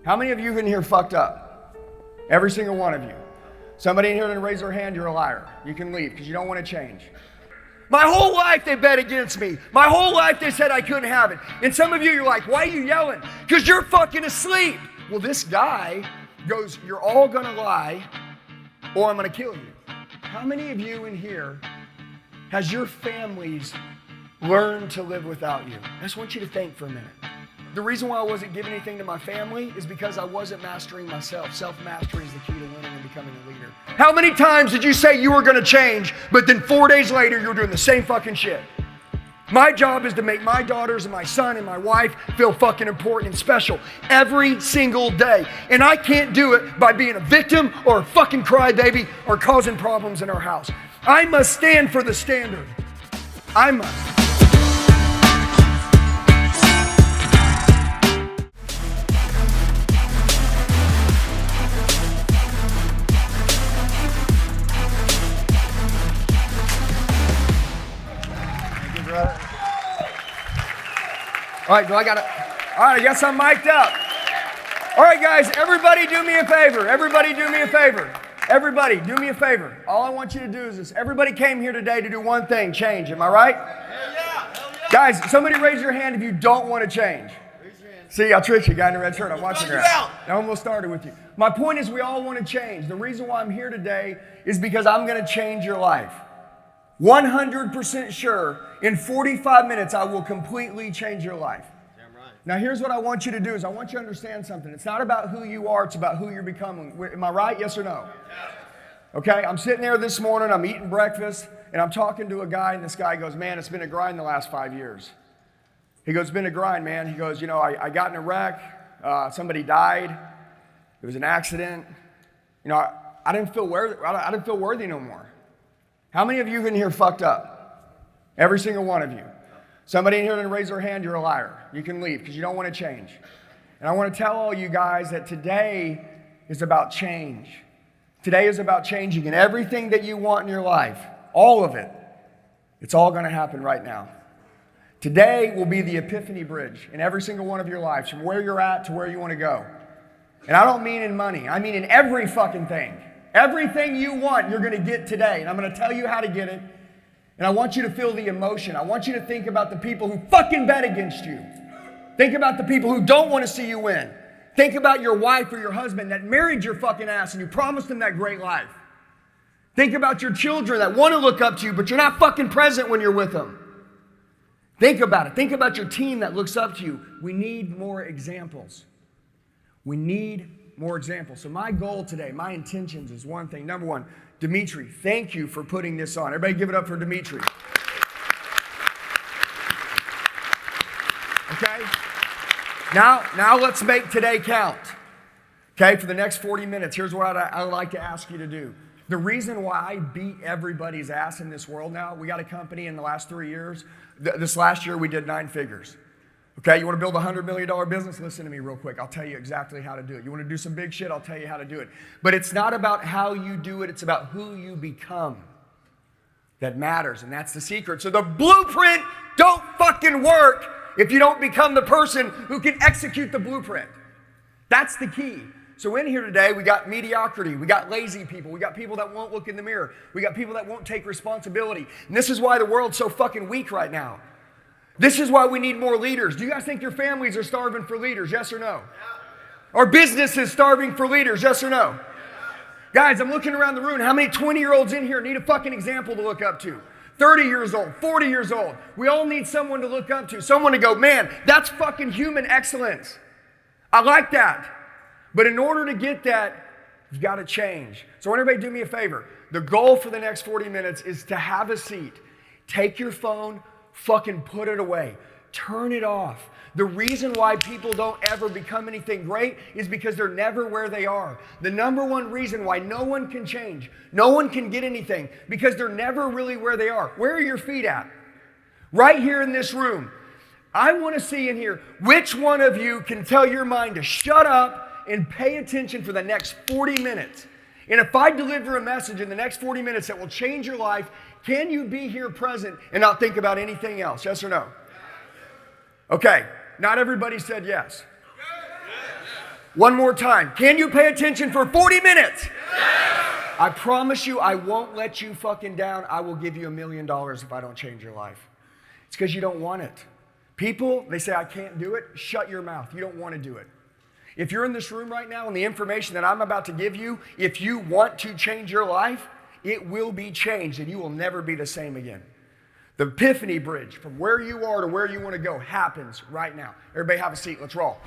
How many of you in here fucked up? Every single one of you. Somebody in here didn't raise their hand, you're a liar. You can leave because you don't want to change. My whole life they bet against me. My whole life they said I couldn't have it. And some of you, you're like, why are you yelling? Because you're fucking asleep. Well, this guy goes, you're all gonna lie or I'm gonna kill you. How many of you in here has your families learned to live without you? I just want you to think for a minute. The reason why I wasn't giving anything to my family is because I wasn't mastering myself. Self-mastery is the key to winning and becoming a leader. How many times did you say you were gonna change, but then 4 days later you're doing the same fucking shit? My job is to make my daughters and my son and my wife feel fucking important and special every single day. And I can't do it by being a victim or a fucking crybaby or causing problems in our house. I must stand for the standard. I must. All right, I guess I'm mic'd up. All right, guys, everybody do me a favor. Everybody do me a favor. Everybody do me a favor. All I want you to do is this. Everybody came here today to do one thing, change. Am I right? Hell yeah. Guys, somebody raise your hand if you don't want to change. See, I tricked you, guy in the red shirt. I'm watching you. I almost started with you. My point is we all want to change. The reason why I'm here today is because I'm going to change your life. 100% sure, in 45 minutes, I will completely change your life. Damn right. Now, here's what I want you to do is I want you to understand something. It's not about who you are, it's about who you're becoming. Am I right? Yes or no? Okay, I'm sitting there this morning, I'm eating breakfast, and I'm talking to a guy, and this guy goes, man, it's been a grind the last 5 years. He goes, it's been a grind, man. He goes, you know, I got in a wreck, somebody died, it was an accident. You know, I didn't feel worthy no more. How many of you in here fucked up? Every single one of you. Somebody in here didn't raise their hand, you're a liar. You can leave because you don't want to change. And I want to tell all you guys that today is about change. Today is about changing, and everything that you want in your life, all of it, it's all going to happen right now. Today will be the epiphany bridge in every single one of your lives, from where you're at to where you want to go. And I don't mean in money. I mean in every fucking thing. Everything you want, you're going to get today. And I'm going to tell you how to get it. And I want you to feel the emotion. I want you to think about the people who fucking bet against you. Think about the people who don't want to see you win. Think about your wife or your husband that married your fucking ass and you promised them that great life. Think about your children that want to look up to you, but you're not fucking present when you're with them. Think about it. Think about your team that looks up to you. We need more examples. We need more examples. So my goal today, my intentions is one thing. Number one, Dimitri, thank you for putting this on. Everybody give it up for Dimitri. Okay? Now let's make today count. Okay, for the next 40 minutes, here's what I would like to ask you to do. The reason why I beat everybody's ass in this world now, we got a company in the last 3 years. This last year, we did 9 figures. Okay, you want to build a $100 million business? Listen to me real quick. I'll tell you exactly how to do it. You want to do some big shit? I'll tell you how to do it. But it's not about how you do it. It's about who you become that matters, and that's the secret. So the blueprint don't fucking work if you don't become the person who can execute the blueprint. That's the key. So in here today, we got mediocrity. We got lazy people. We got people that won't look in the mirror. We got people that won't take responsibility. And this is why the world's so fucking weak right now. This is why we need more leaders. Do you guys think your families are starving for leaders? Yes or no? Are businesses starving for leaders? Yes or no? Guys, I'm looking around the room. How many 20-year-olds in here need a fucking example to look up to? 30 years old, 40 years old. We all need someone to look up to. Someone to go, man, that's fucking human excellence. I like that. But in order to get that, you've got to change. So everybody do me a favor. The goal for the next 40 minutes is to have a seat. Take your phone, fucking put it away. Turn it off. The reason why people don't ever become anything great is because they're never where they are. The number one reason why no one can change, no one can get anything, because they're never really where they are. Where are your feet at? Right here in this room. I want to see in here, which one of you can tell your mind to shut up and pay attention for the next 40 minutes. And if I deliver a message in the next 40 minutes that will change your life, can you be here present and not think about anything else? Yes or no? Okay, not everybody said yes. One more time. Can you pay attention for 40 minutes? I promise you, I won't let you fucking down. I will give you $1 million if I don't change your life. It's because you don't want it. People, they say, I can't do it. Shut your mouth. You don't want to do it. If you're in this room right now and the information that I'm about to give you, if you want to change your life, it will be changed and you will never be the same again. The epiphany bridge from where you are to where you want to go happens right now. Everybody have a seat. Let's roll.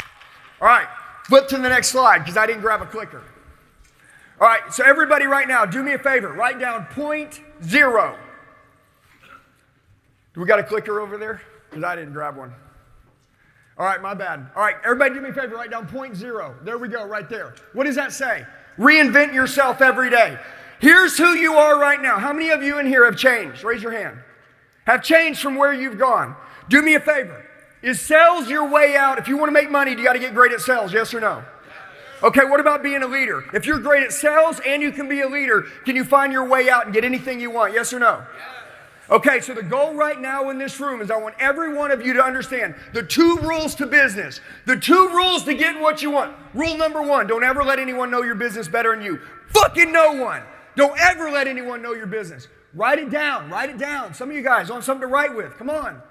All right. Flip to the next slide because I didn't grab a clicker. All right. So everybody right now, do me a favor. Write down 0.0. Do we got a clicker over there? Because I didn't grab one. All right, my bad. All right, everybody do me a favor, write down 0.0. There we go, right there. What does that say? Reinvent yourself every day. Here's who you are right now. How many of you in here have changed? Raise your hand. Have changed from where you've gone. Do me a favor. Is sales your way out? If you want to make money, do you got to get great at sales, yes or no? Okay, what about being a leader? If you're great at sales and you can be a leader, can you find your way out and get anything you want, yes or no? Okay, so the goal right now in this room is I want every one of you to understand the 2 rules to business. The 2 rules to getting what you want. Rule number 1, don't ever let anyone know your business better than you. Fucking no one. Don't ever let anyone know your business. Write it down. Write it down. Some of you guys want something to write with. Come on.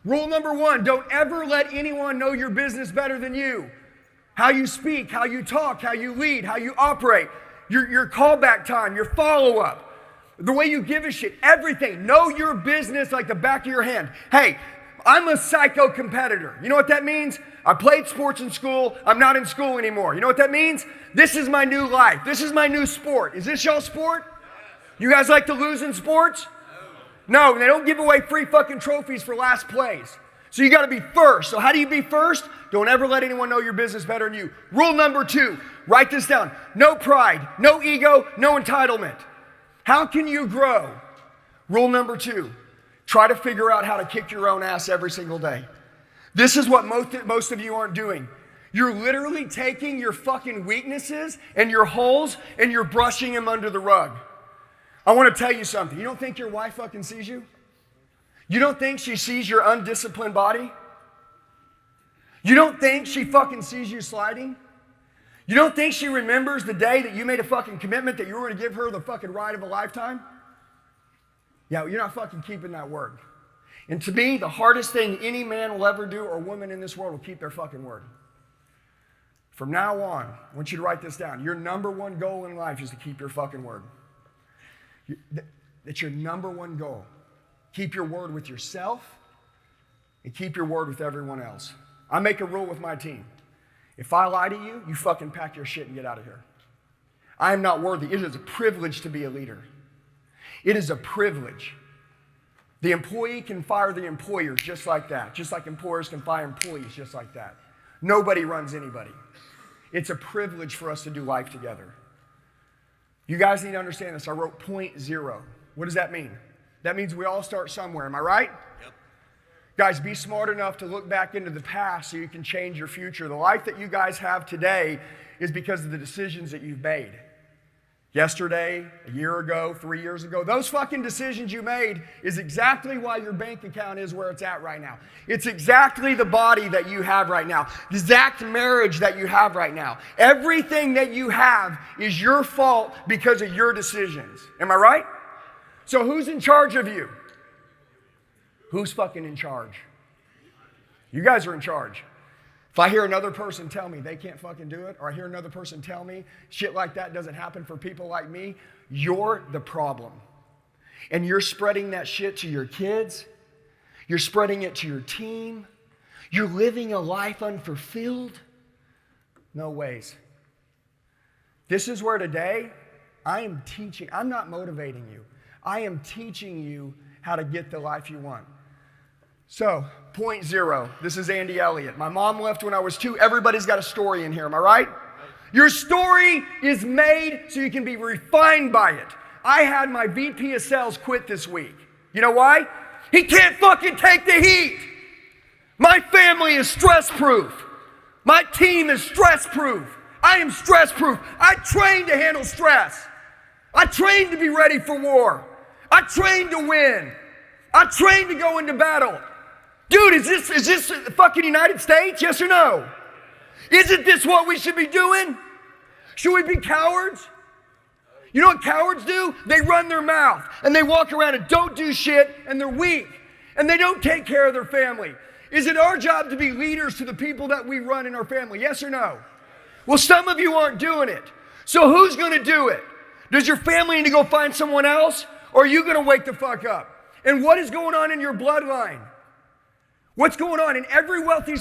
Rule number 1, don't ever let anyone know your business better than you. How you speak, how you talk, how you lead, how you operate, your callback time, your follow-up. The way you give a shit, everything. Know your business like the back of your hand. Hey, I'm a psycho competitor. You know what that means? I played sports in school. I'm not in school anymore. You know what that means? This is my new life. This is my new sport. Is this y'all's sport? You guys like to lose in sports? No, they don't give away free fucking trophies for last place. So you got to be first. So how do you be first? Don't ever let anyone know your business better than you. Rule number 2, write this down. No pride, no ego, no entitlement. How can you grow? Rule number 2, try to figure out how to kick your own ass every single day. This is what most of you aren't doing. You're literally taking your fucking weaknesses and your holes and you're brushing them under the rug. I want to tell you something. You don't think your wife fucking sees you? You don't think she sees your undisciplined body? You don't think she fucking sees you sliding? You don't think she remembers the day that you made a fucking commitment that you were going to give her the fucking ride of a lifetime? Yeah, you're not fucking keeping that word. And to me, the hardest thing any man will ever do or woman in this world will keep their fucking word. From now on, I want you to write this down. Your number 1 goal in life is to keep your fucking word. That's your number 1 goal. Keep your word with yourself and keep your word with everyone else. I make a rule with my team. If I lie to you, you fucking pack your shit and get out of here. I am not worthy. It is a privilege to be a leader. It is a privilege. The employee can fire the employer just like that, just like employers can fire employees just like that. Nobody runs anybody. It's a privilege for us to do life together. You guys need to understand this. I wrote 0.0. What does that mean? That means we all start somewhere. Am I right? Yep. Guys, be smart enough to look back into the past so you can change your future. The life that you guys have today is because of the decisions that you've made. Yesterday, a year ago, 3 years ago, those fucking decisions you made is exactly why your bank account is where it's at right now. It's exactly the body that you have right now. The exact marriage that you have right now. Everything that you have is your fault because of your decisions. Am I right? So who's in charge of you? Who's fucking in charge? You guys are in charge. If I hear another person tell me they can't fucking do it, or I hear another person tell me shit like that doesn't happen for people like me, you're the problem. And you're spreading that shit to your kids. You're spreading it to your team. You're living a life unfulfilled. No ways. This is where today I am teaching. I'm not motivating you. I am teaching you how to get the life you want. So, 0.0. This is Andy Elliot. My mom left when I was 2. Everybody's got a story in here. Am I right? Your story is made so you can be refined by it. I had my VP of sales quit this week. You know why? He can't fucking take the heat. My family is stress-proof. My team is stress-proof. I am stress-proof. I trained to handle stress. I trained to be ready for war. I trained to win. I trained to go into battle. Dude, is this the fucking United States? Yes or no? Isn't this what we should be doing? Should we be cowards? You know what cowards do? They run their mouth and they walk around and don't do shit and they're weak and they don't take care of their family. Is it our job to be leaders to the people that we run in our family? Yes or no? Well, some of you aren't doing it. So who's going to do it? Does your family need to go find someone else? Or are you going to wake the fuck up? And what is going on in your bloodline? What's going on? In every wealthy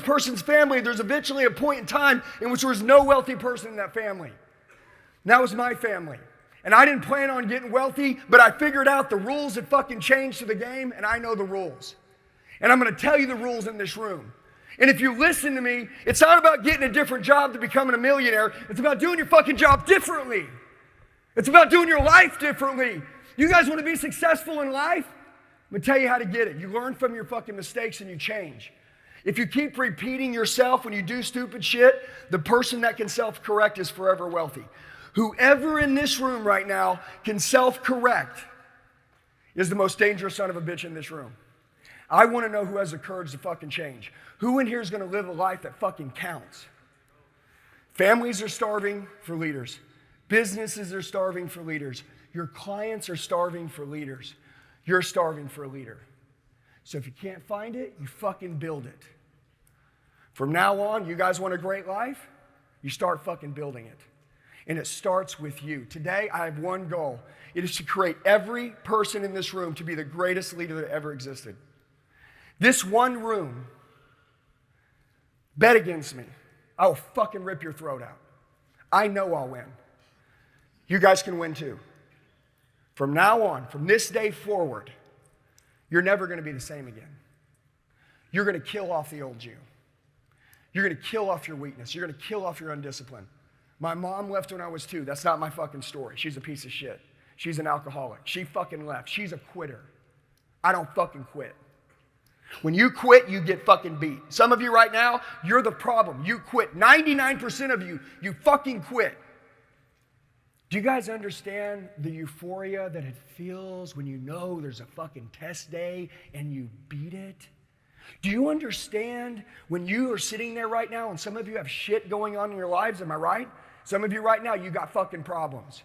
person's family, there's eventually a point in time in which there was no wealthy person in that family. And that was my family. And I didn't plan on getting wealthy, but I figured out the rules that fucking changed to the game, and I know the rules. And I'm going to tell you the rules in this room. And if you listen to me, it's not about getting a different job to becoming a millionaire. It's about doing your fucking job differently. It's about doing your life differently. You guys want to be successful in life? I'm going to tell you how to get it. You learn from your fucking mistakes and you change. If you keep repeating yourself when you do stupid shit, the person that can self-correct is forever wealthy. Whoever in this room right now can self-correct is the most dangerous son of a bitch in this room. I want to know who has the courage to fucking change. Who in here is going to live a life that fucking counts? Families are starving for leaders. Businesses are starving for leaders. Your clients are starving for leaders. You're starving for a leader. So if you can't find it, you fucking build it. From now on, you guys want a great life? You start fucking building it. And it starts with you. Today, I have one goal. It is to create every person in this room to be the greatest leader that ever existed. This one room, bet against me. I will fucking rip your throat out. I know I'll win. You guys can win too. From now on, from this day forward, you're never going to be the same again. You're going to kill off the old you. You're going to kill off your weakness. You're going to kill off your undiscipline. My mom left when I was 2. That's not my fucking story. She's a piece of shit. She's an alcoholic. She fucking left. She's a quitter. I don't fucking quit. When you quit, you get fucking beat. Some of you right now, you're the problem. You quit. 99% of you, you fucking quit. Do you guys understand the euphoria that it feels when you know there's a fucking test day and you beat it? Do you understand when you are sitting there right now and some of you have shit going on in your lives, am I right? Some of you right now, you got fucking problems.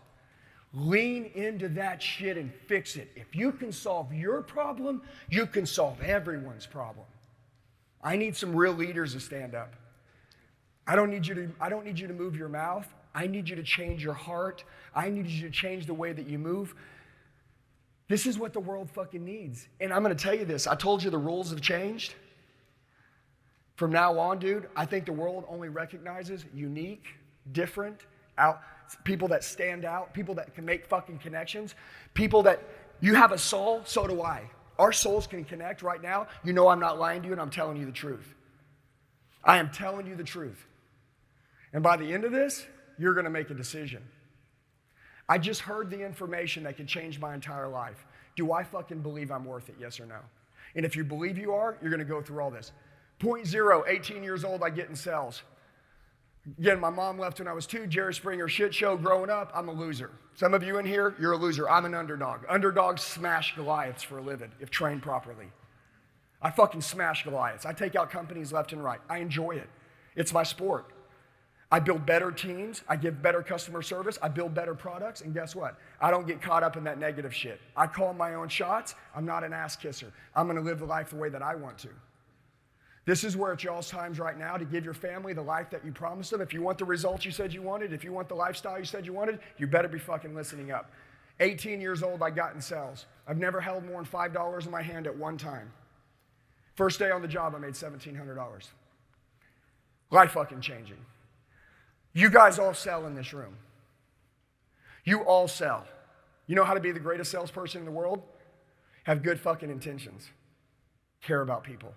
Lean into that shit and fix it. If you can solve your problem, you can solve everyone's problem. I need some real leaders to stand up. I don't need you to move your mouth. I need you to change your heart. I need you to change the way that you move. This is what the world fucking needs. And I'm going to tell you this. I told you the rules have changed. From now on, dude, I think the world only recognizes unique, different, people that stand out, people that can make fucking connections, people that, you have a soul, so do I. Our souls can connect right now. You know I'm not lying to you and I'm telling you the truth. I am telling you the truth. And by the end of this, you're going to make a decision. I just heard the information that could change my entire life. Do I fucking believe I'm worth it, yes or no? And if you believe you are, you're going to go through all this. 18 years old, I get in sales. Again, my mom left when I was 2, Jerry Springer shit show growing up. I'm a loser. Some of you in here, you're a loser. I'm an underdog. Underdogs smash Goliaths for a living if trained properly. I fucking smash Goliaths. I take out companies left and right. I enjoy it. It's my sport. I build better teams. I give better customer service. I build better products. And guess what? I don't get caught up in that negative shit. I call my own shots. I'm not an ass kisser. I'm going to live the life the way that I want to. This is where it's y'all's times right now to give your family the life that you promised them. If you want the results you said you wanted, if you want the lifestyle you said you wanted, you better be fucking listening up. 18 years old, I got in sales. I've never held more than $5 in my hand at one time. First day on the job, I made $1,700. Life fucking changing. You guys all sell in this room. You all sell. You know how to be the greatest salesperson in the world? Have good fucking intentions. Care about people.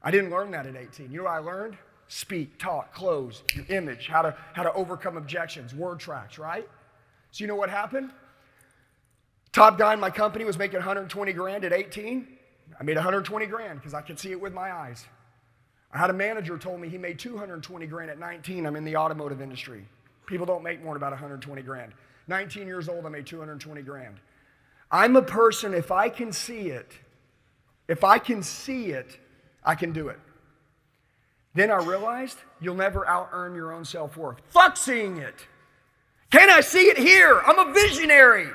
I didn't learn that at 18. You know what I learned? Speak, talk, close, your image, how to overcome objections, word tracks, right? So you know what happened? Top guy in my company was making 120 grand at 18. I made 120 grand because I could see it with my eyes. I had a manager who told me he made 220 grand at 19. I'm in the automotive industry. People don't make more than about 120 grand. 19 years old, I made 220 grand. I'm a person, if I can see it, I can do it. Then I realized you'll never out-earn your own self-worth. Fuck seeing it. Can I see it here? I'm a visionary.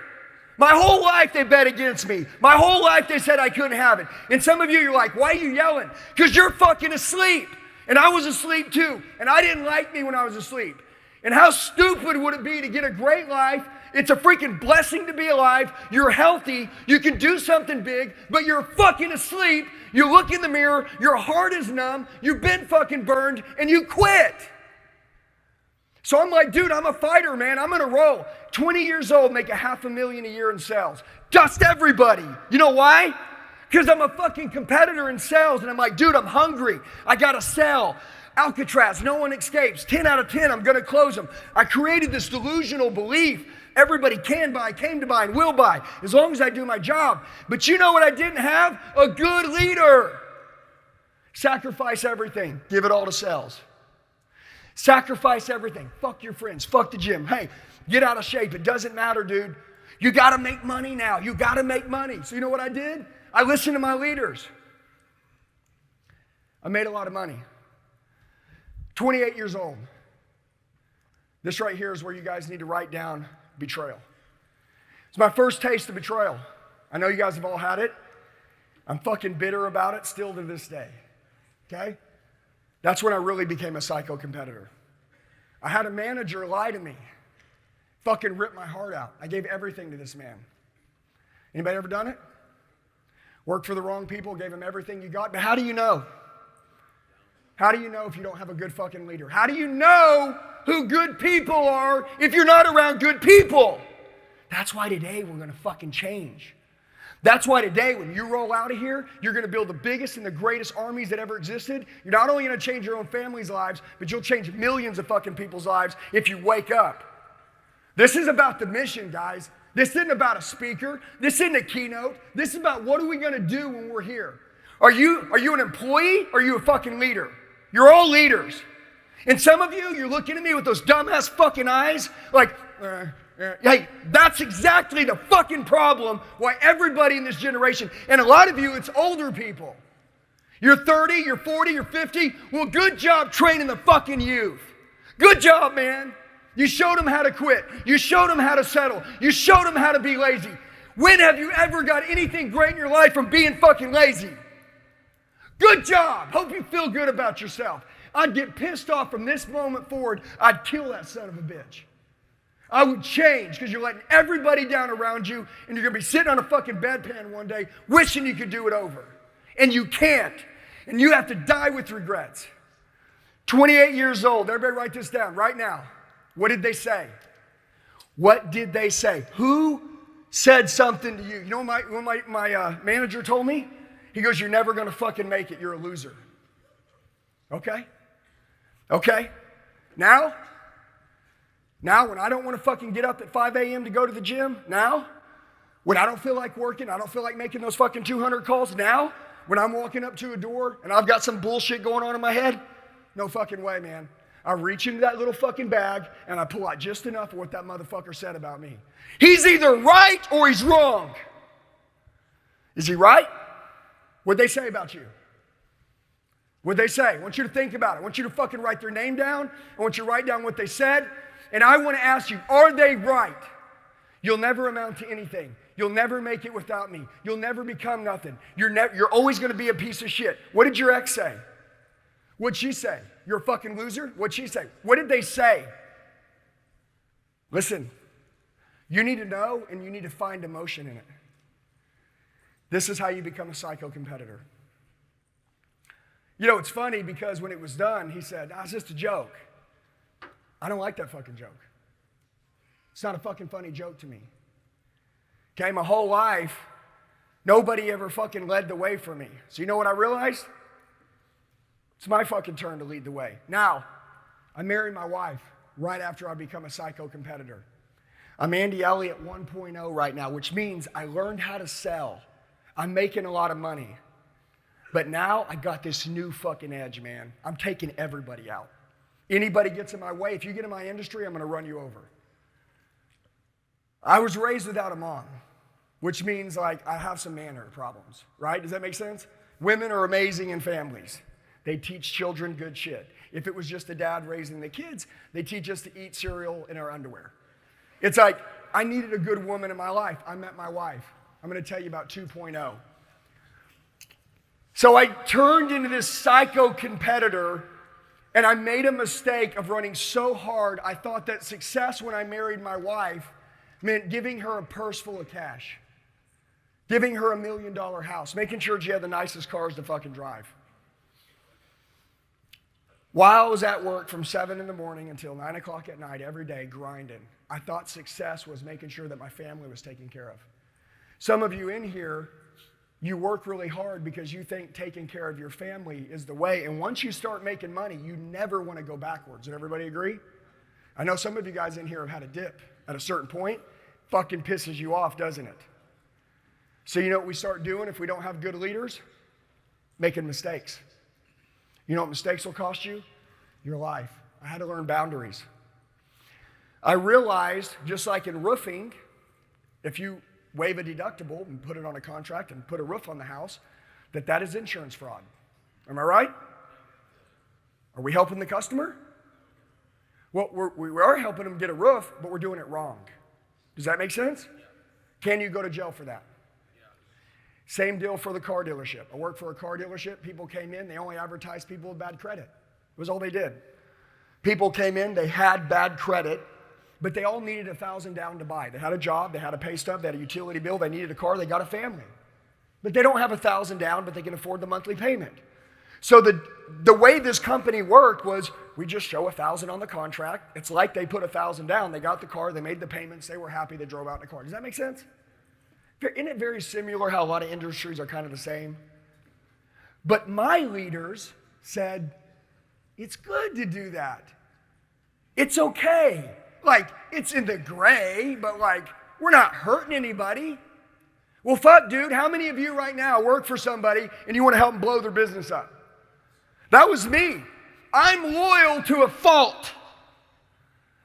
My whole life they bet against me. My whole life they said I couldn't have it. And some of you, you're like, why are you yelling? Because you're fucking asleep. And I was asleep too. And I didn't like me when I was asleep. And how stupid would it be to get a great life? It's a freaking blessing to be alive. You're healthy. You can do something big, but you're fucking asleep. You look in the mirror. Your heart is numb. You've been fucking burned and you quit. So I'm like, dude, I'm a fighter, man. I'm gonna roll. 20 years old, make $500,000 a year in sales. Dust everybody. You know why? Because I'm a fucking competitor in sales. And I'm like, dude, I'm hungry. I gotta sell. Alcatraz, no one escapes. 10 out of 10, I'm gonna close them. I created this delusional belief. Everybody can buy, came to buy, and will buy, as long as I do my job. But you know what I didn't have? A good leader. Sacrifice everything. Give it all to sales. Sacrifice everything. Fuck your friends. Fuck the gym. Hey, get out of shape. It doesn't matter, dude. You got to make money now. You got to make money. So you know what I did? I listened to my leaders. I made a lot of money. 28 years old. This right here is where you guys need to write down betrayal. It's my first taste of betrayal. I know you guys have all had it. I'm fucking bitter about it still to this day. Okay? That's when I really became a psycho competitor. I had a manager lie to me. Fucking ripped my heart out. I gave everything to this man. Anybody ever done it? Worked for the wrong people, gave them everything you got. But how do you know? How do you know if you don't have a good fucking leader? How do you know who good people are if you're not around good people? That's why today we're gonna fucking change. That's why today, when you roll out of here, you're gonna build the biggest and the greatest armies that ever existed. You're not only gonna change your own family's lives, but you'll change millions of fucking people's lives if you wake up. This is about the mission, guys. This isn't about a speaker. This isn't a keynote. This is about what are we gonna do when we're here. Are you an employee or are you a fucking leader? You're all leaders. And some of you, you're looking at me with those dumbass fucking eyes like, hey, that's exactly the fucking problem why everybody in this generation, and a lot of you, it's older people. You're 30, you're 40, you're 50. Well, good job training the fucking youth. Good job, man. You showed them how to quit. You showed them how to settle. You showed them how to be lazy. When have you ever got anything great in your life from being fucking lazy? Good job. Hope you feel good about yourself. I'd get pissed off from this moment forward. I'd kill that son of a bitch. I would change because you're letting everybody down around you and you're going to be sitting on a fucking bedpan one day wishing you could do it over. And you can't. And you have to die with regrets. 28 years old. Everybody write this down right now. What did they say? What did they say? Who said something to you? You know what my manager told me? He goes, you're never going to fucking make it. You're a loser. Okay? Okay? Now, when I don't want to fucking get up at 5 a.m. to go to the gym, now, when I don't feel like working, I don't feel like making those fucking 200 calls, now, when I'm walking up to a door and I've got some bullshit going on in my head, no fucking way, man. I reach into that little fucking bag and I pull out just enough of what that motherfucker said about me. He's either right or he's wrong. Is he right? What'd they say about you? What'd they say? I want you to think about it. I want you to fucking write their name down. I want you to write down what they said. And I want to ask you, are they right? You'll never amount to anything. You'll never make it without me. You'll never become nothing. You're always going to be a piece of shit. What did your ex say? What'd she say? You're a fucking loser? What'd she say? What did they say? Listen, you need to know and you need to find emotion in it. This is how you become a psycho competitor. You know, it's funny because when it was done, he said, it's just a joke. I don't like that fucking joke. It's not a fucking funny joke to me. Okay, my whole life, nobody ever fucking led the way for me. So you know what I realized? It's my fucking turn to lead the way. Now, I married my wife right after I become a psycho competitor. I'm Andy Elliot 1.0 right now, which means I learned how to sell. I'm making a lot of money. But now I got this new fucking edge, man. I'm taking everybody out. Anybody gets in my way, if you get in my industry, I'm gonna run you over. I was raised without a mom, which means like I have some manner problems, right? Does that make sense? Women are amazing in families. They teach children good shit. If it was just a dad raising the kids, they teach us to eat cereal in our underwear. It's like, I needed a good woman in my life. I met my wife. I'm going to tell you about 2.0. So I turned into this psycho competitor, and I made a mistake of running so hard. I thought that success when I married my wife meant giving her a purse full of cash, giving her $1 million house, making sure she had the nicest cars to fucking drive. While I was at work from 7 in the morning until 9 o'clock at night every day grinding, I thought success was making sure that my family was taken care of. Some of you in here, you work really hard because you think taking care of your family is the way. And once you start making money, you never want to go backwards. Does everybody agree? I know some of you guys in here have had a dip at a certain point. Fucking pisses you off, doesn't it? So you know what we start doing if we don't have good leaders? Making mistakes. You know what mistakes will cost you? Your life. I had to learn boundaries. I realized, just like in roofing, if you waive a deductible and put it on a contract and put a roof on the house, that is insurance fraud. Am I right? Are we helping the customer? Well, we are helping them get a roof, but we're doing it wrong. Does that make sense? Can you go to jail for that? Same deal for the car dealership. I worked for a car dealership. People came in. They only advertised people with bad credit. It was all they did. People came in. They had bad credit, but they all needed $1,000 down to buy. They had a job. They had a pay stub. They had a utility bill. They needed a car. They got a family. But they don't have $1,000 down, but they can afford the monthly payment. So the way this company worked was we just show $1,000 on the contract. It's like they put $1,000 down. They got the car. They made the payments. They were happy. They drove out in the car. Does that make sense? Isn't it very similar how a lot of industries are kind of the same? But my leaders said, it's good to do that. It's okay. Like, it's in the gray, but like, we're not hurting anybody. Well, fuck, dude, how many of you right now work for somebody and you want to help them blow their business up? That was me. I'm loyal to a fault.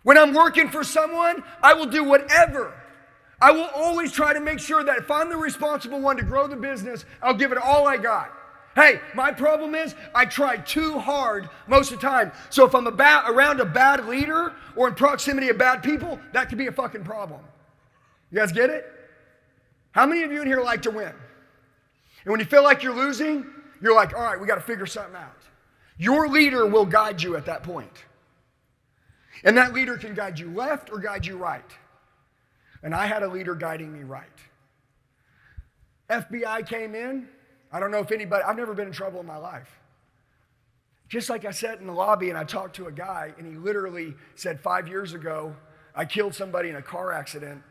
When I'm working for someone, I will do whatever. I will always try to make sure that if I'm the responsible one to grow the business, I'll give it all I got. Hey, my problem is I try too hard most of the time. So if I'm around a bad leader or in proximity of bad people, that could be a fucking problem. You guys get it? How many of you in here like to win? And when you feel like you're losing, you're like, all right, we got to figure something out. Your leader will guide you at that point. And that leader can guide you left or guide you right. And I had a leader guiding me right. FBI came in. I don't know if anybody, I've never been in trouble in my life. Just like I sat in the lobby and I talked to a guy and he literally said 5 years ago, I killed somebody in a car accident.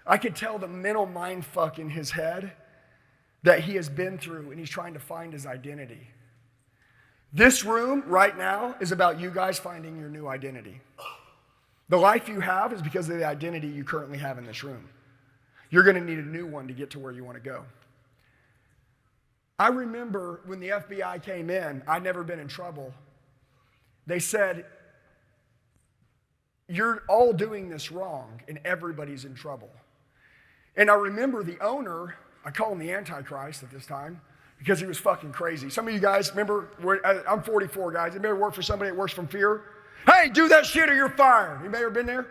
I could tell the mental mind fuck in his head that he has been through and he's trying to find his identity. This room right now is about you guys finding your new identity. The life you have is because of the identity you currently have in this room. You're going to need a new one to get to where you want to go. I remember when the FBI came in, I'd never been in trouble. They said, you're all doing this wrong and everybody's in trouble. And I remember the owner, I call him the Antichrist at this time, because he was fucking crazy. Some of you guys remember, I'm 44 guys, anybody work for somebody that works from fear? Hey, do that shit or you're fired. Anybody ever been there?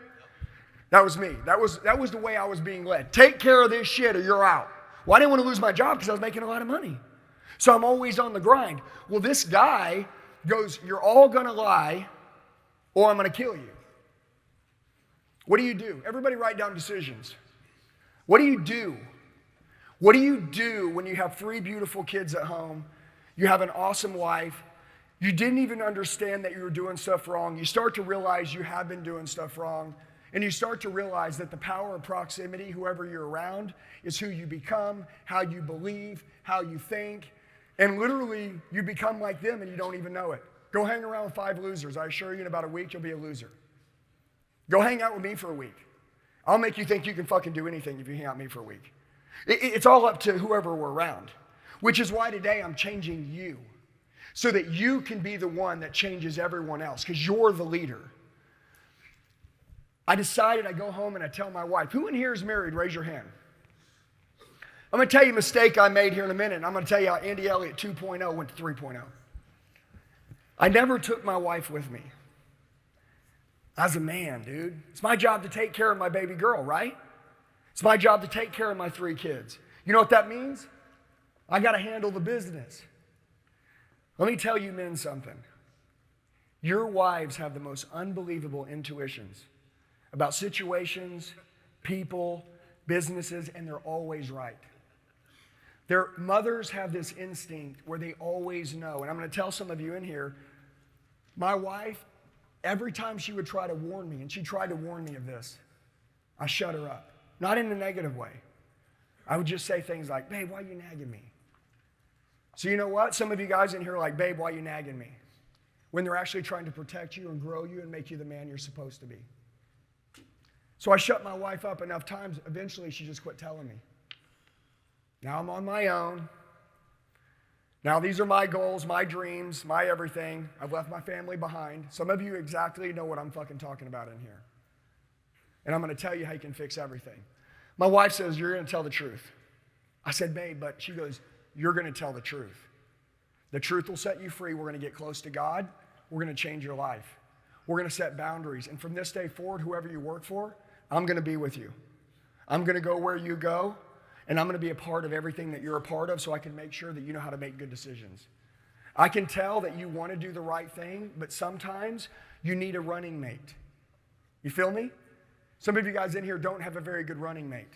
That was me. That was the way I was being led. Take care of this shit or you're out. Well, I didn't want to lose my job because I was making a lot of money. So I'm always on the grind. Well, this guy goes, you're all going to lie or I'm going to kill you. What do you do? Everybody write down decisions. What do you do? What do you do when you have 3 beautiful kids at home? You have an awesome wife. You didn't even understand that you were doing stuff wrong. You start to realize you have been doing stuff wrong. And you start to realize that the power of proximity, whoever you're around, is who you become, how you believe, how you think. And literally, you become like them and you don't even know it. Go hang around with 5 losers. I assure you in about a week, you'll be a loser. Go hang out with me for a week. I'll make you think you can fucking do anything if you hang out with me for a week. It's all up to whoever we're around, which is why today I'm changing you so that you can be the one that changes everyone else because you're the leader. I decided I go home and I tell my wife, who in here is married? Raise your hand. I'm going to tell you a mistake I made here in a minute. And I'm going to tell you how Andy Elliot 2.0 went to 3.0. I never took my wife with me. As a man, dude, it's my job to take care of my baby girl, right? It's my job to take care of my 3 kids. You know what that means? I got to handle the business. Let me tell you men something. Your wives have the most unbelievable intuitions about situations, people, businesses, and they're always right. Their mothers have this instinct where they always know. And I'm going to tell some of you in here, my wife, every time she would try to warn me, and she tried to warn me of this, I shut her up. Not in a negative way. I would just say things like, babe, why are you nagging me? So you know what? Some of you guys in here are like, babe, why are you nagging me? When they're actually trying to protect you and grow you and make you the man you're supposed to be. So I shut my wife up enough times, eventually she just quit telling me. Now I'm on my own. Now these are my goals, my dreams, my everything. I've left my family behind. Some of you exactly know what I'm fucking talking about in here. And I'm going to tell you how you can fix everything. My wife says, you're going to tell the truth. I said, babe, but she goes, you're going to tell the truth. The truth will set you free. We're going to get close to God. We're going to change your life. We're going to set boundaries. And from this day forward, whoever you work for, I'm going to be with you. I'm going to go where you go, and I'm going to be a part of everything that you're a part of so I can make sure that you know how to make good decisions. I can tell that you want to do the right thing, but sometimes you need a running mate. You feel me? Some of you guys in here don't have a very good running mate.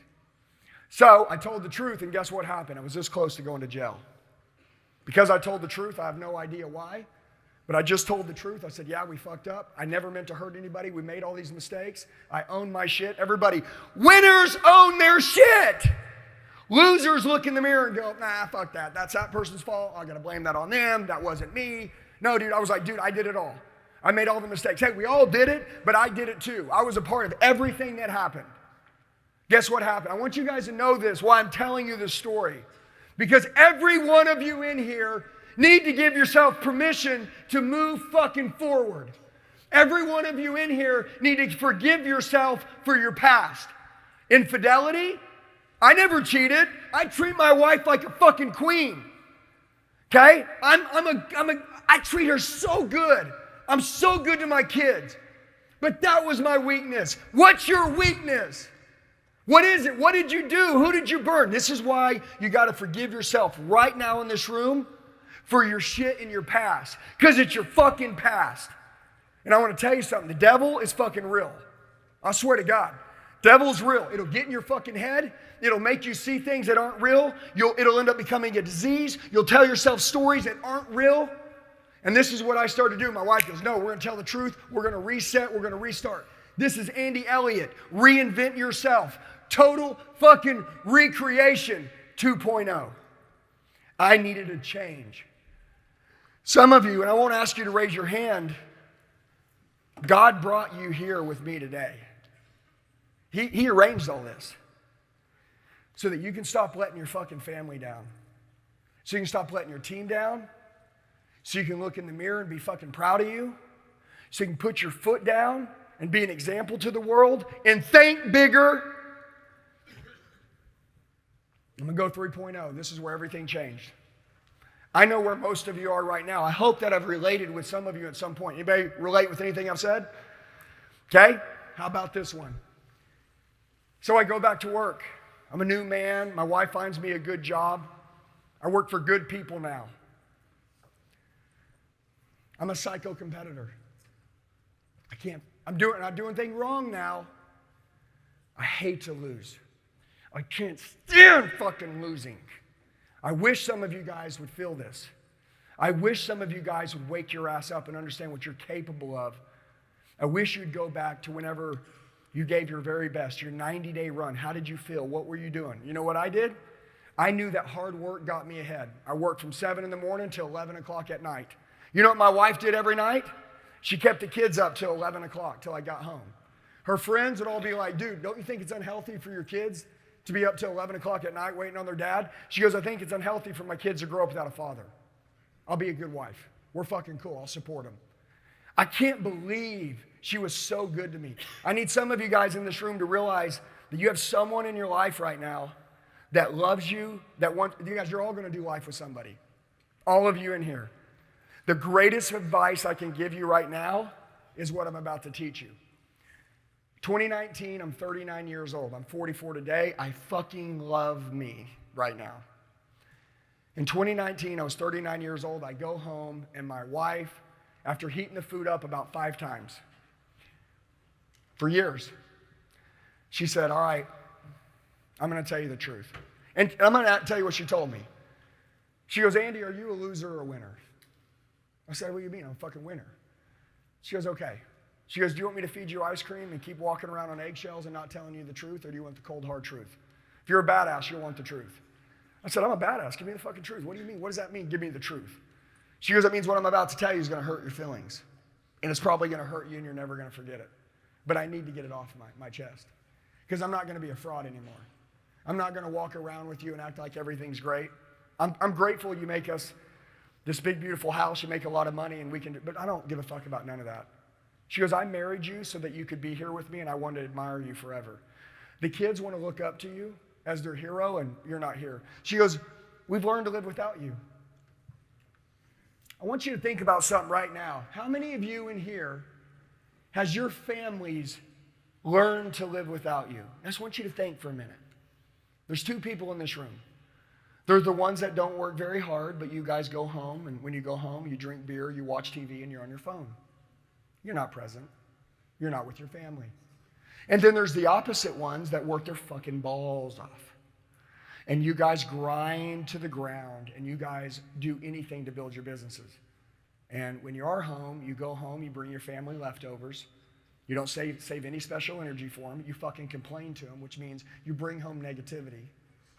So I told the truth, and guess what happened? I was this close to going to jail. Because I told the truth, I have no idea why, but I just told the truth. I said, yeah, we fucked up. I never meant to hurt anybody. We made all these mistakes. I own my shit. Everybody, winners own their shit. Losers look in the mirror and go, nah, fuck that. That's that person's fault. I got to blame that on them. That wasn't me. No, dude, I was like, dude, I did it all. I made all the mistakes. Hey, we all did it, but I did it too. I was a part of everything that happened. Guess what happened? I want you guys to know this while I'm telling you this story. Because every one of you in here need to give yourself permission to move fucking forward. Every one of you in here need to forgive yourself for your past. Infidelity? I never cheated. I treat my wife like a fucking queen. Okay? I treat her so good. I'm so good to my kids. But that was my weakness. What's your weakness? What is it? What did you do? Who did you burn? This is why you got to forgive yourself right now in this room for your shit in your past. Because it's your fucking past. And I want to tell you something. The devil is fucking real. I swear to God. Devil's real. It'll get in your fucking head. It'll make you see things that aren't real. It'll end up becoming a disease. You'll tell yourself stories that aren't real. And this is what I started to do. My wife goes, no, we're going to tell the truth. We're going to reset. We're going to restart. This is Andy Elliot. Reinvent yourself. Total fucking recreation 2.0. I needed a change. Some of you, and I won't ask you to raise your hand, God brought you here with me today. He arranged all this so that you can stop letting your fucking family down. So you can stop letting your team down. So you can look in the mirror and be fucking proud of you. So you can put your foot down and be an example to the world and think bigger. I'm going to go 3.0. This is where everything changed. I know where most of you are right now. I hope that I've related with some of you at some point. Anybody relate with anything I've said? Okay? How about this one? So I go back to work. I'm a new man. My wife finds me a good job. I work for good people now. I'm a psycho competitor. I'm not doing things wrong now. I hate to lose. I can't stand fucking losing. I wish some of you guys would feel this. I wish some of you guys would wake your ass up and understand what you're capable of. I wish you'd go back to whenever you gave your very best, your 90-day run. How did you feel? What were you doing? You know what I did? I knew that hard work got me ahead. I worked from 7 in the morning till 11 o'clock at night. You know what my wife did every night? She kept the kids up till 11 o'clock, till I got home. Her friends would all be like, dude, don't you think it's unhealthy for your kids to be up till 11 o'clock at night waiting on their dad? She goes, I think it's unhealthy for my kids to grow up without a father. I'll be a good wife. We're fucking cool. I'll support them. I can't believe she was so good to me. I need some of you guys in this room to realize that you have someone in your life right now that loves you, that wants, you guys, you're all going to do life with somebody. All of you in here. The greatest advice I can give you right now is what I'm about to teach you. 2019, I'm 39 years old. I'm 44 today. I fucking love me right now. In 2019, I was 39 years old. I go home, and my wife, after heating the food up about 5 times for years, she said, all right, I'm going to tell you the truth. And I'm going to tell you what she told me. She goes, Andy, are you a loser or a winner? I said, what do you mean? I'm a fucking winner. She goes, okay. She goes, do you want me to feed you ice cream and keep walking around on eggshells and not telling you the truth, or do you want the cold, hard truth? If you're a badass, you'll want the truth. I said, I'm a badass. Give me the fucking truth. What do you mean? What does that mean? Give me the truth. She goes, that means what I'm about to tell you is going to hurt your feelings. And it's probably going to hurt you, and you're never going to forget it. But I need to get it off my chest. Because I'm not going to be a fraud anymore. I'm not going to walk around with you and act like everything's great. I'm grateful you make us this big, beautiful house. You make a lot of money, and we can, but I don't give a fuck about none of that. She goes, I married you so that you could be here with me, and I want to admire you forever. The kids want to look up to you as their hero, and you're not here. She goes, we've learned to live without you. I want you to think about something right now. How many of you in here has your families learned to live without you? I just want you to think for a minute. There's 2 people in this room. They're the ones that don't work very hard, but you guys go home, and when you go home, you drink beer, you watch TV, and you're on your phone. You're not present. You're not with your family. And then there's the opposite ones that work their fucking balls off. And you guys grind to the ground, and you guys do anything to build your businesses. And when you are home, you go home, you bring your family leftovers. You don't save any special energy for them. You fucking complain to them, which means you bring home negativity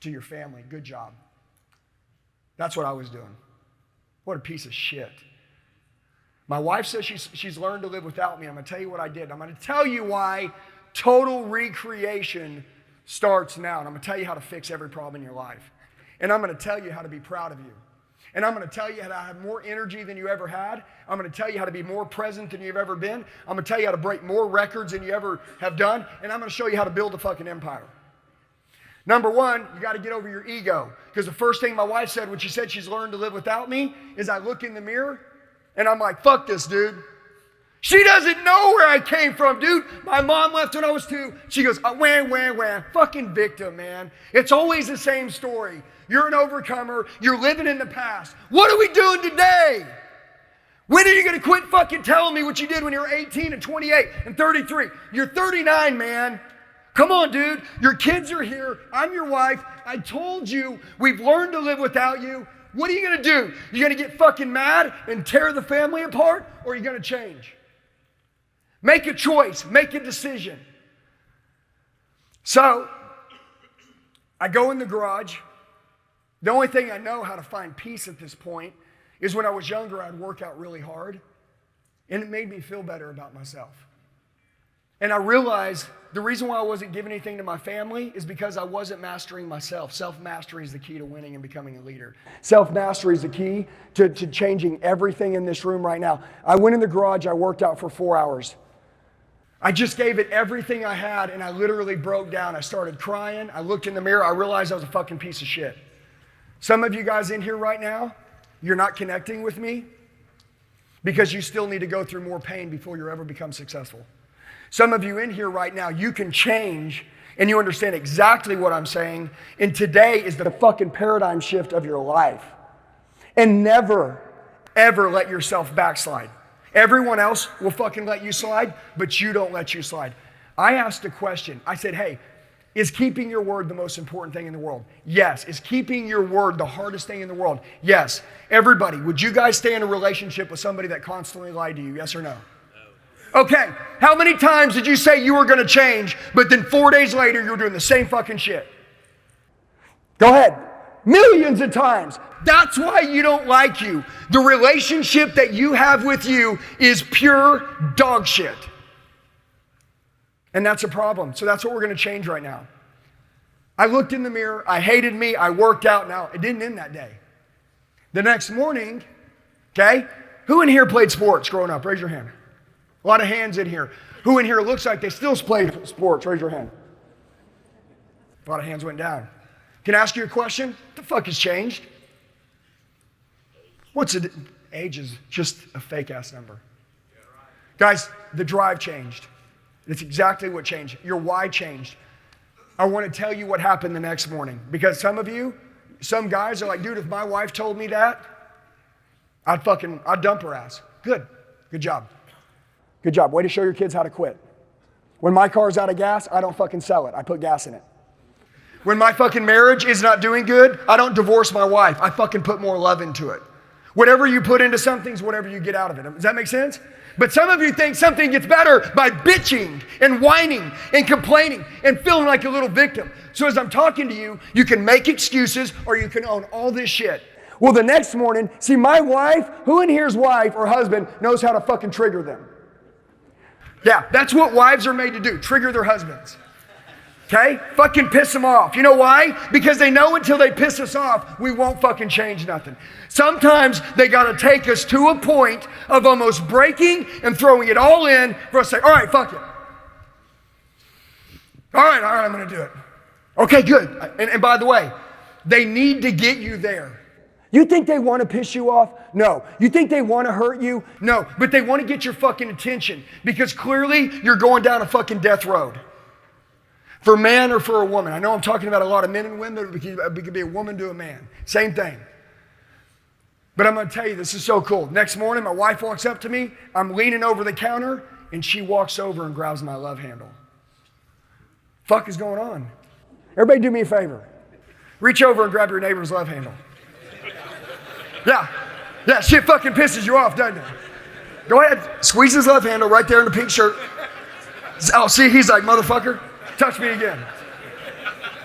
to your family. Good job. That's what I was doing. What a piece of shit. My wife says she's learned to live without me. I'm going to tell you what I did. I'm going to tell you why total recreation starts now. And I'm going to tell you how to fix every problem in your life. And I'm going to tell you how to be proud of you. And I'm going to tell you how to have more energy than you ever had. I'm going to tell you how to be more present than you've ever been. I'm going to tell you how to break more records than you ever have done. And I'm going to show you how to build a fucking empire. Number 1, you got to get over your ego. Because the first thing my wife said when she said she's learned to live without me is I look in the mirror and I'm like, fuck this, dude. She doesn't know where I came from, dude. My mom left when I was 2. She goes, wah. Fucking victim, man. It's always the same story. You're an overcomer. You're living in the past. What are we doing today? When are you going to quit fucking telling me what you did when you were 18 and 28 and 33? You're 39, man. Come on, dude. Your kids are here. I'm your wife. I told you we've learned to live without you. What are you going to do? You going to get fucking mad and tear the family apart, or are you going to change? Make a choice. Make a decision. So, I go in the garage. The only thing I know how to find peace at this point is when I was younger, I'd work out really hard, and it made me feel better about myself. And I realized the reason why I wasn't giving anything to my family is because I wasn't mastering myself. Self-mastery is the key to winning and becoming a leader. Self-mastery is the key to changing everything in this room right now. I went in the garage, I worked out for 4 hours. I just gave it everything I had, and I literally broke down. I started crying. I looked in the mirror. I realized I was a fucking piece of shit. Some of you guys in here right now, you're not connecting with me because you still need to go through more pain before you ever become successful. Some of you in here right now, you can change and you understand exactly what I'm saying. And today is the fucking paradigm shift of your life. And never, ever let yourself backslide. Everyone else will fucking let you slide, but you don't let you slide. I asked a question. I said, hey, is keeping your word the most important thing in the world? Yes. Is keeping your word the hardest thing in the world? Yes. Everybody, would you guys stay in a relationship with somebody that constantly lied to you? Yes or no? Okay, how many times did you say you were going to change, but then 4 days later you were doing the same fucking shit? Go ahead. Millions of times. That's why you don't like you. The relationship that you have with you is pure dog shit. And that's a problem. So that's what we're going to change right now. I looked in the mirror. I hated me. I worked out. Now, it didn't end that day. The next morning, okay, who in here played sports growing up? Raise your hand. A lot of hands in here. Who in here looks like they still play sports? Raise your hand. A lot of hands went down. Can I ask you a question? What the fuck has changed? What's it? Age is just a fake ass number. Guys, the drive changed. It's exactly what changed. Your why changed. I want to tell you what happened the next morning, because some guys are like, dude, if my wife told me that, I'd dump her ass. Good job. Good job. Way to show your kids how to quit. When my car's out of gas, I don't fucking sell it. I put gas in it. When my fucking marriage is not doing good, I don't divorce my wife. I fucking put more love into it. Whatever you put into something is whatever you get out of it. Does that make sense? But some of you think something gets better by bitching and whining and complaining and feeling like a little victim. So as I'm talking to you, you can make excuses or you can own all this shit. Well, the next morning, see, my wife, who in here's wife or husband knows how to fucking trigger them? Yeah, that's what wives are made to do, trigger their husbands. Okay? Fucking piss them off. You know why? Because they know until they piss us off, we won't fucking change nothing. Sometimes they got to take us to a point of almost breaking and throwing it all in for us to say, all right, fuck it. All right, I'm going to do it. Okay, good. And by the way, they need to get you there. You think they want to piss you off? No. You think they want to hurt you? No. But they want to get your fucking attention because clearly you're going down a fucking death road. For a man or for a woman. I know I'm talking about a lot of men and women, but it could be a woman to a man. Same thing. But I'm going to tell you, this is so cool. Next morning, my wife walks up to me. I'm leaning over the counter, and she walks over and grabs my love handle. Fuck is going on? Everybody do me a favor. Reach over and grab your neighbor's love handle. Yeah, shit fucking pisses you off, doesn't it? Go ahead, squeeze his love handle right there in the pink shirt. Oh, see, he's like, motherfucker. Touch me again.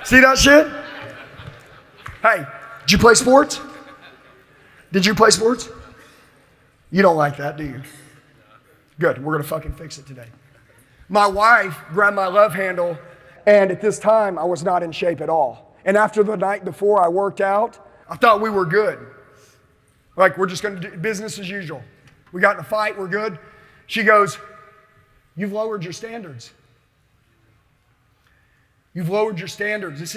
See that shit? Hey, did you play sports? Did you play sports? You don't like that, do you? Good, we're gonna fucking fix it today. My wife grabbed my love handle, and at this time, I was not in shape at all. And after the night before I worked out, I thought we were good. Like, we're just gonna do business as usual. We got in a fight, we're good. She goes, you've lowered your standards. You've lowered your standards. This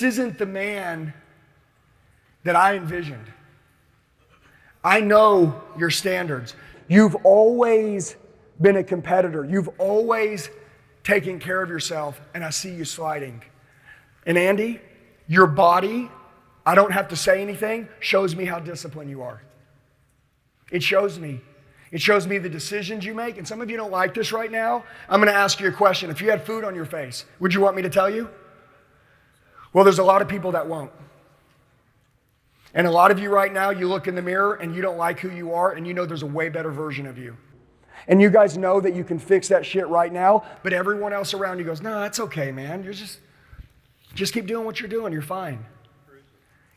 isn't the man that I envisioned. I know your standards. You've always been a competitor. You've always taken care of yourself, and I see you sliding. And Andy, your body, I don't have to say anything, shows me how disciplined you are. It shows me. It shows me the decisions you make. And some of you don't like this right now. I'm going to ask you a question. If you had food on your face, would you want me to tell you? Well, there's a lot of people that won't. And a lot of you right now, you look in the mirror and you don't like who you are and you know there's a way better version of you. And you guys know that you can fix that shit right now, but everyone else around you goes, no, that's okay, man. You're just keep doing what you're doing. You're fine.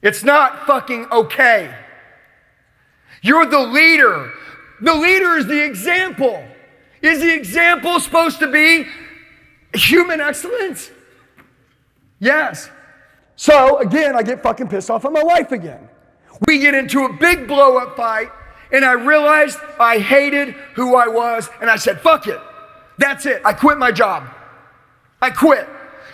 It's not fucking okay. You're the leader. The leader is the example. Is the example supposed to be human excellence? Yes. So again, I get fucking pissed off at my wife again. We get into a big blow-up fight, and I realized I hated who I was, and I said, fuck it. That's it. I quit my job. I quit.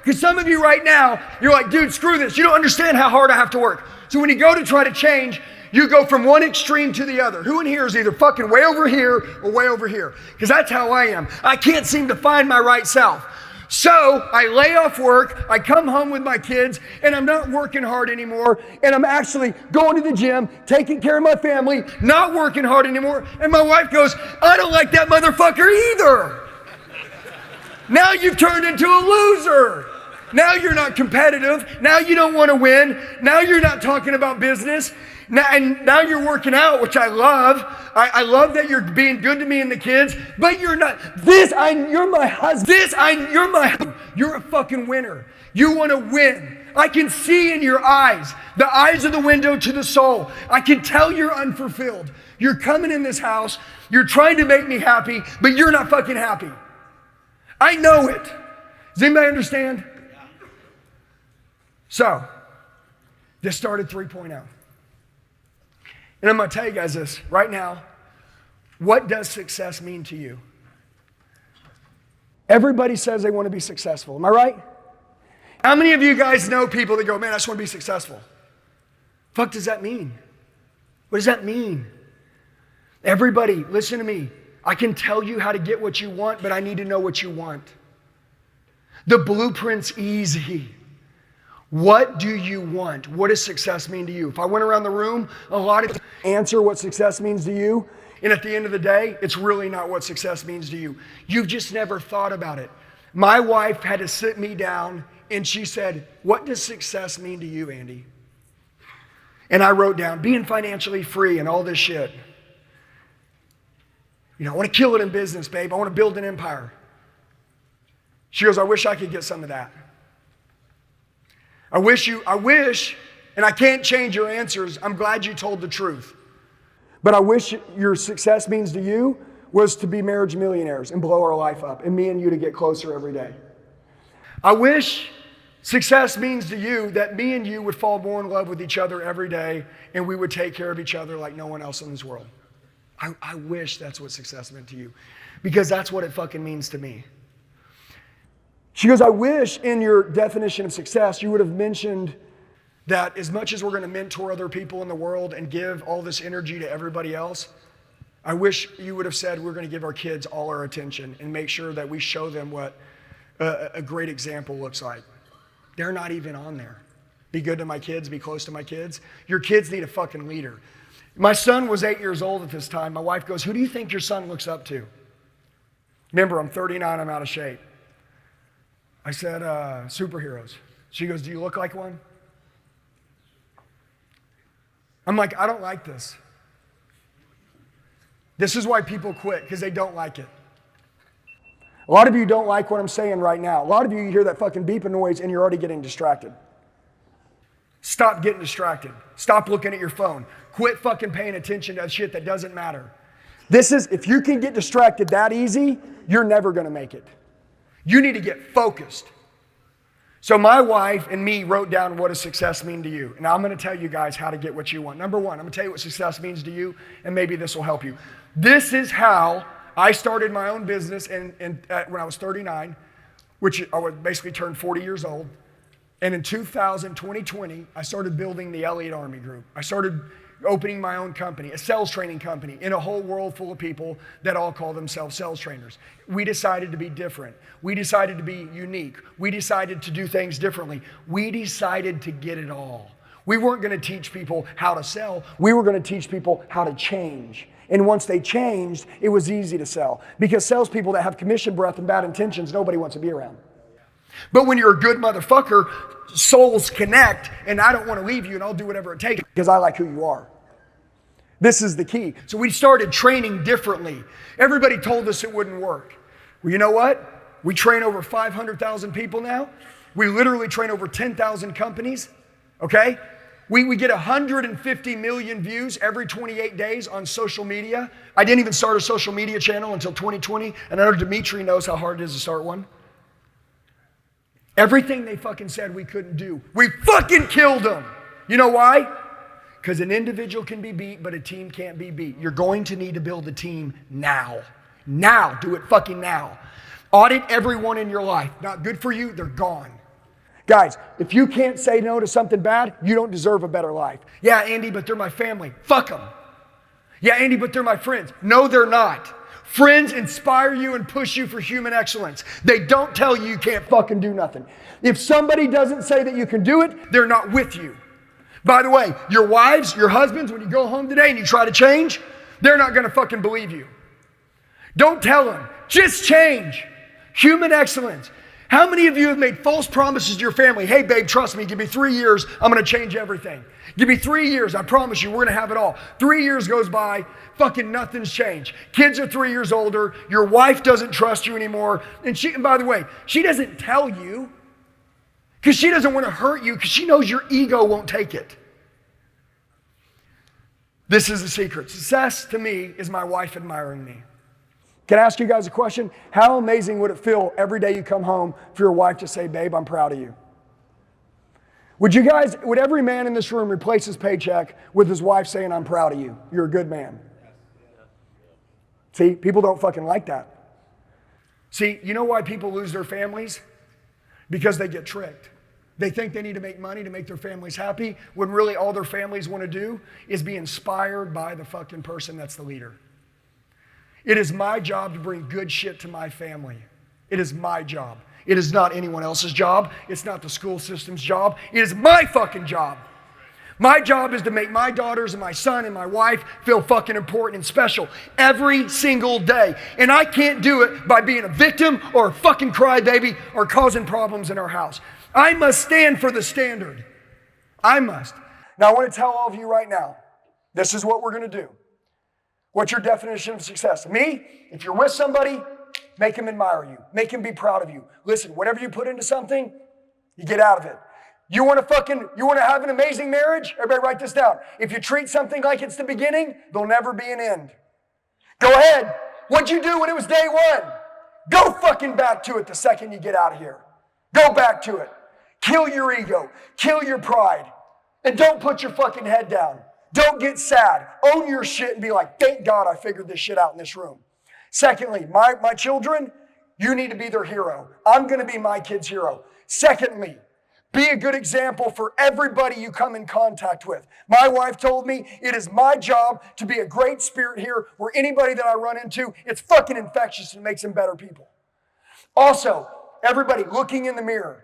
Because some of you right now, you're like, dude, screw this. You don't understand how hard I have to work. So when you go to try to change, you go from one extreme to the other. Who in here is either fucking way over here or way over here? Because that's how I am. I can't seem to find my right self. So I lay off work, I come home with my kids, and I'm not working hard anymore, and I'm actually going to the gym, taking care of my family, not working hard anymore, and my wife goes, I don't like that motherfucker either. Now you've turned into a loser. Now you're not competitive. Now you don't want to win. Now you're not talking about business. Now you're working out, which I love. I love that you're being good to me and the kids, but you're not. You're my husband. You're a fucking winner. You want to win. I can see in your eyes, the eyes are the window to the soul. I can tell you're unfulfilled. You're coming in this house. You're trying to make me happy, but you're not fucking happy. I know it. Does anybody understand? So, this started 3.0. And I'm going to tell you guys this right now. What does success mean to you? Everybody says they want to be successful. Am I right? How many of you guys know people that go, man, I just want to be successful? Fuck does that mean? What does that mean? Everybody, listen to me. I can tell you how to get what you want, but I need to know what you want. The blueprint's easy. What do you want? What does success mean to you? If I went around the room, a lot of answer what success means to you, and at the end of the day, it's really not what success means to you. You've just never thought about it. My wife had to sit me down and she said, what does success mean to you, Andy? And I wrote down, being financially free and all this shit. I want to kill it in business, babe. I want to build an empire. She goes, I wish I could get some of that. I wish, and I can't change your answers. I'm glad you told the truth. But I wish your success means to you was to be marriage millionaires and blow our life up and me and you to get closer every day. I wish success means to you that me and you would fall more in love with each other every day and we would take care of each other like no one else in this world. I wish that's what success meant to you because that's what it fucking means to me. She goes, I wish in your definition of success you would have mentioned that as much as we're going to mentor other people in the world and give all this energy to everybody else, I wish you would have said we're going to give our kids all our attention and make sure that we show them what a great example looks like. They're not even on there. Be good to my kids, be close to my kids. Your kids need a fucking leader. My son was 8 years old at this time. My wife goes, who do you think your son looks up to? Remember, I'm 39, I'm out of shape. I said, superheroes. She goes, do you look like one? I'm like, I don't like this. This is why people quit, because they don't like it. A lot of you don't like what I'm saying right now. A lot of you hear that fucking beeping noise and you're already getting distracted. Stop getting distracted. Stop looking at your phone. Quit fucking paying attention to shit that doesn't matter. If you can get distracted that easy, you're never gonna make it. You need to get focused. So my wife and me wrote down what does success mean to you. And I'm gonna tell you guys how to get what you want. Number one, I'm gonna tell you what success means to you, and maybe this will help you. This is how I started my own business when I was 39, which I would basically turn 40 years old. And in 2020, I started building the Elliot Army Group. I started opening my own company, a sales training company, in a whole world full of people that all call themselves sales trainers. We decided to be different. We decided to be unique. We decided to do things differently. We decided to get it all. We weren't going to teach people how to sell. We were going to teach people how to change. And once they changed, it was easy to sell. Because salespeople that have commission breath and bad intentions, nobody wants to be around. But when you're a good motherfucker, souls connect, and I don't want to leave you, and I'll do whatever it takes because I like who you are. This is the key. So we started training differently. Everybody told us it wouldn't work. Well, you know what? We train over 500,000 people now. We literally train over 10,000 companies, okay? We get 150 million views every 28 days on social media. I didn't even start a social media channel until 2020, and I know Dimitri knows how hard it is to start one. Everything they fucking said we couldn't do, we fucking killed them. You know why? Because an individual can be beat, but a team can't be beat. You're going to need to build a team now. Now, do it fucking now. Audit everyone in your life. Not good for you, they're gone. Guys, if you can't say no to something bad, you don't deserve a better life. Yeah, Andy, but they're my family. Fuck them. Yeah, Andy, but they're my friends. No, they're not. Friends inspire you and push you for human excellence. They don't tell you you can't fucking do nothing. If somebody doesn't say that you can do it, they're not with you. By the way, your wives, your husbands, when you go home today and you try to change, they're not gonna fucking believe you. Don't tell them, just change. Human excellence. How many of you have made false promises to your family? Hey babe, trust me, give me 3 years, I'm gonna change everything. Give me 3 years, I promise you, we're gonna have it all. 3 years goes by, fucking nothing's changed. Kids are 3 years older, your wife doesn't trust you anymore, and by the way, she doesn't tell you because she doesn't want to hurt you because she knows your ego won't take it. This is the secret. Success to me is my wife admiring me. Can I ask you guys a question? How amazing would it feel every day you come home for your wife to say, babe, I'm proud of you? Would every man in this room replace his paycheck with his wife saying, I'm proud of you. You're a good man. See, people don't fucking like that. See, you know why people lose their families? Because they get tricked. They think they need to make money to make their families happy, when really all their families want to do is be inspired by the fucking person that's the leader. It is my job to bring good shit to my family. It is my job. It is not anyone else's job. It's not the school system's job. It is my fucking job. My job is to make my daughters and my son and my wife feel fucking important and special every single day. And I can't do it by being a victim or a fucking crybaby or causing problems in our house. I must stand for the standard. I must. Now I want to tell all of you right now, this is what we're going to do. What's your definition of success? Me, if you're with somebody, make them admire you. Make them be proud of you. Listen, whatever you put into something, you get out of it. You want to have an amazing marriage? Everybody write this down. If you treat something like it's the beginning, there'll never be an end. Go ahead. What'd you do when it was day one? Go fucking back to it the second you get out of here. Go back to it. Kill your ego. Kill your pride. And don't put your fucking head down. Don't get sad. Own your shit and be like, thank God I figured this shit out in this room. Secondly, my children, you need to be their hero. I'm going to be my kid's hero. Secondly, be a good example for everybody you come in contact with. My wife told me it is my job to be a great spirit here where anybody that I run into, it's fucking infectious and makes them better people. Also, everybody looking in the mirror.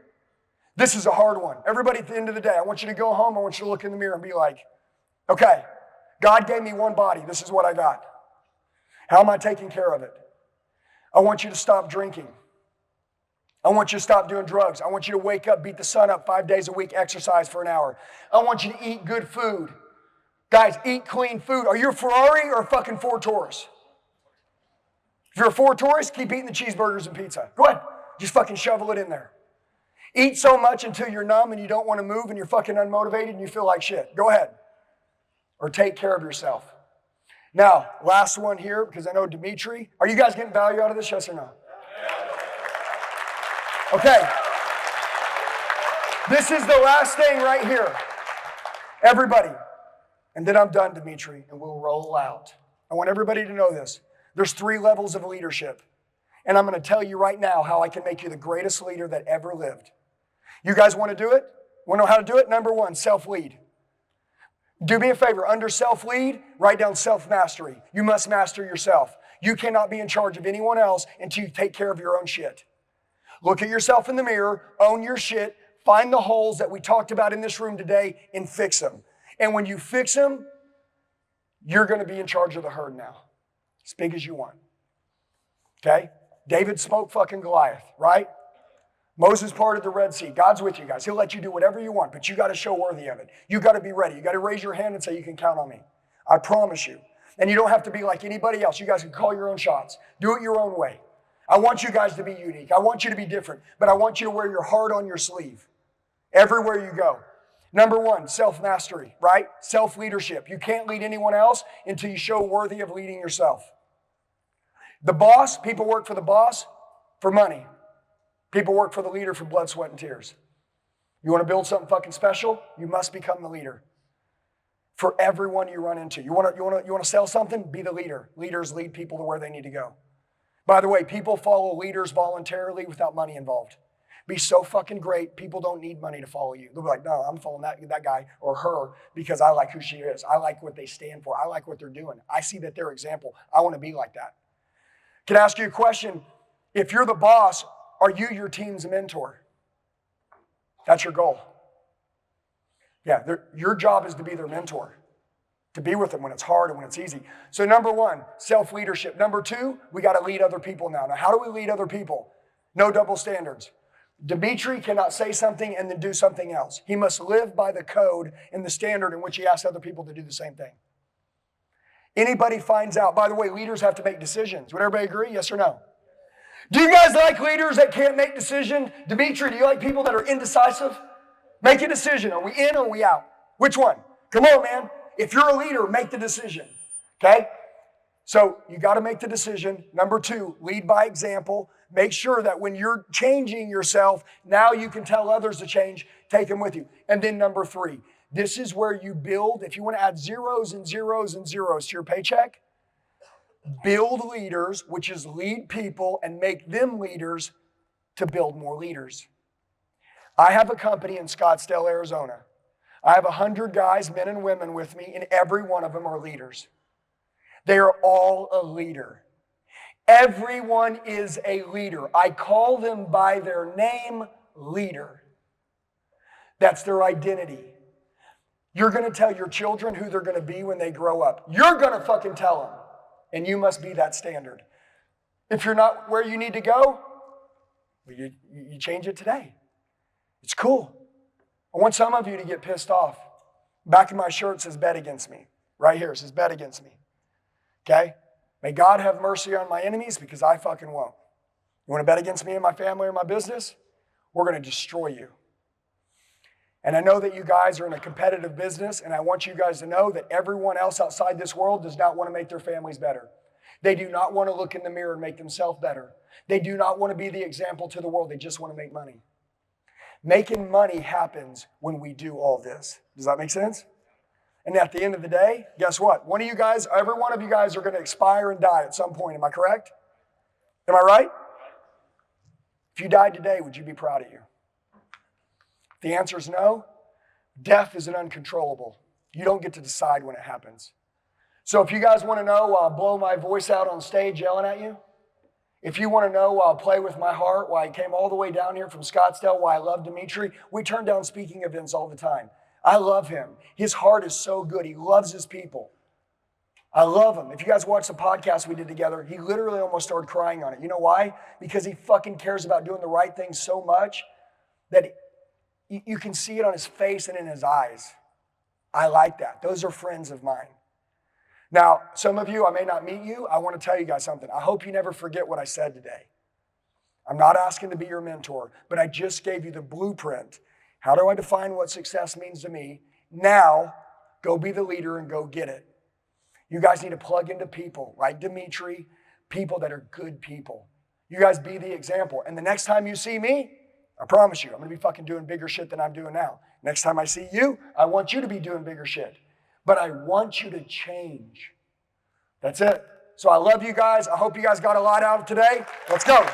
This is a hard one. Everybody at the end of the day, I want you to go home. I want you to look in the mirror and be like, okay, God gave me one body. This is what I got. How am I taking care of it? I want you to stop drinking. I want you to stop doing drugs. I want you to wake up, beat the sun up 5 days a week, exercise for an hour. I want you to eat good food. Guys, eat clean food. Are you a Ferrari or a fucking Ford Taurus? If you're a Ford Taurus, keep eating the cheeseburgers and pizza. Go ahead. Just fucking shovel it in there. Eat so much until you're numb and you don't want to move and you're fucking unmotivated and you feel like shit. Go ahead. Or take care of yourself. Now, last one here, because I know Dimitri. Are you guys getting value out of this, yes or no? Okay. This is the last thing right here. Everybody. And then I'm done, Dimitri, and we'll roll out. I want everybody to know this. There's 3 levels of leadership. And I'm going to tell you right now how I can make you the greatest leader that ever lived. You guys want to do it? Want to know how to do it? Number 1, self-lead. Do me a favor. Under self-lead, write down self-mastery. You must master yourself. You cannot be in charge of anyone else until you take care of your own shit. Look at yourself in the mirror, own your shit, find the holes that we talked about in this room today, and fix them. And when you fix them, you're going to be in charge of the herd now. As big as you want. Okay? David smoked fucking Goliath, right? Moses parted the Red Sea. God's with you guys. He'll let you do whatever you want, but you got to show worthy of it. You got to be ready. You got to raise your hand and say, you can count on me. I promise you. And you don't have to be like anybody else. You guys can call your own shots. Do it your own way. I want you guys to be unique. I want you to be different, but I want you to wear your heart on your sleeve everywhere you go. Number 1, self-mastery, right? Self-leadership. You can't lead anyone else until you show worthy of leading yourself. The boss, people work for the boss for money. People work for the leader for blood, sweat, and tears. You want to build something fucking special? You must become the leader. For everyone you run into. You want to sell something? Be the leader. Leaders lead people to where they need to go. By the way, people follow leaders voluntarily without money involved. Be so fucking great, people don't need money to follow you. They'll be like, no, I'm following that guy or her because I like who she is. I like what they stand for. I like what they're doing. I see that they're example. I want to be like that. Can I ask you a question? If you're the boss, are you your team's mentor? That's your goal. Yeah, your job is to be their mentor. To be with them when it's hard and when it's easy. So number 1, self-leadership. Number 2, we got to lead other people now. Now, how do we lead other people? No double standards. Dimitri cannot say something and then do something else. He must live by the code and the standard in which he asks other people to do the same thing. Anybody finds out, by the way, leaders have to make decisions. Would everybody agree? Yes or no? Do you guys like leaders that can't make decisions? Dimitri, do you like people that are indecisive? Make a decision. Are we in or are we out? Which one? Come on, man. If you're a leader, make the decision, okay? So you got to make the decision. Number 2, lead by example. Make sure that when you're changing yourself, now you can tell others to change, take them with you. And then number 3, this is where you build, if you want to add zeros and zeros and zeros to your paycheck, build leaders, which is lead people and make them leaders to build more leaders. I have a company in Scottsdale, Arizona. I have 100 guys, men and women with me, and every one of them are leaders. They are all a leader. Everyone is a leader. I call them by their name, leader. That's their identity. You're going to tell your children who they're going to be when they grow up. You're going to fucking tell them. And you must be that standard. If you're not where you need to go, well, you change it today. It's cool. I want some of you to get pissed off. Back of my shirt says bet against me. Right here it says bet against me. Okay? May God have mercy on my enemies because I fucking won't. You want to bet against me and my family or my business? We're going to destroy you. And I know that you guys are in a competitive business, and I want you guys to know that everyone else outside this world does not want to make their families better. They do not want to look in the mirror and make themselves better. They do not want to be the example to the world. They just want to make money. Making money happens when we do all this. Does that make sense? And at the end of the day, guess what? Every one of you guys are going to expire and die at some point. Am I correct? Am I right? If you died today, would you be proud of you? If the answer is no, death is an uncontrollable. You don't get to decide when it happens. So if you guys want to know while I blow my voice out on stage yelling at you, if you want to know while I play with my heart, why I came all the way down here from Scottsdale, why I love Dimitri, we turn down speaking events all the time. I love him. His heart is so good. He loves his people. I love him. If you guys watch the podcast we did together, he literally almost started crying on it. You know why? Because he fucking cares about doing the right thing so much that you can see it on his face and in his eyes. I like that. Those are friends of mine. Now, some of you, I may not meet you. I want to tell you guys something. I hope you never forget what I said today. I'm not asking to be your mentor, but I just gave you the blueprint. How do I define what success means to me? Now, go be the leader and go get it. You guys need to plug into people like Dimitri, people that are good people. You guys be the example. And the next time you see me, I promise you, I'm going to be fucking doing bigger shit than I'm doing now. Next time I see you, I want you to be doing bigger shit. But I want you to change. That's it. So I love you guys. I hope you guys got a lot out of today. Let's go.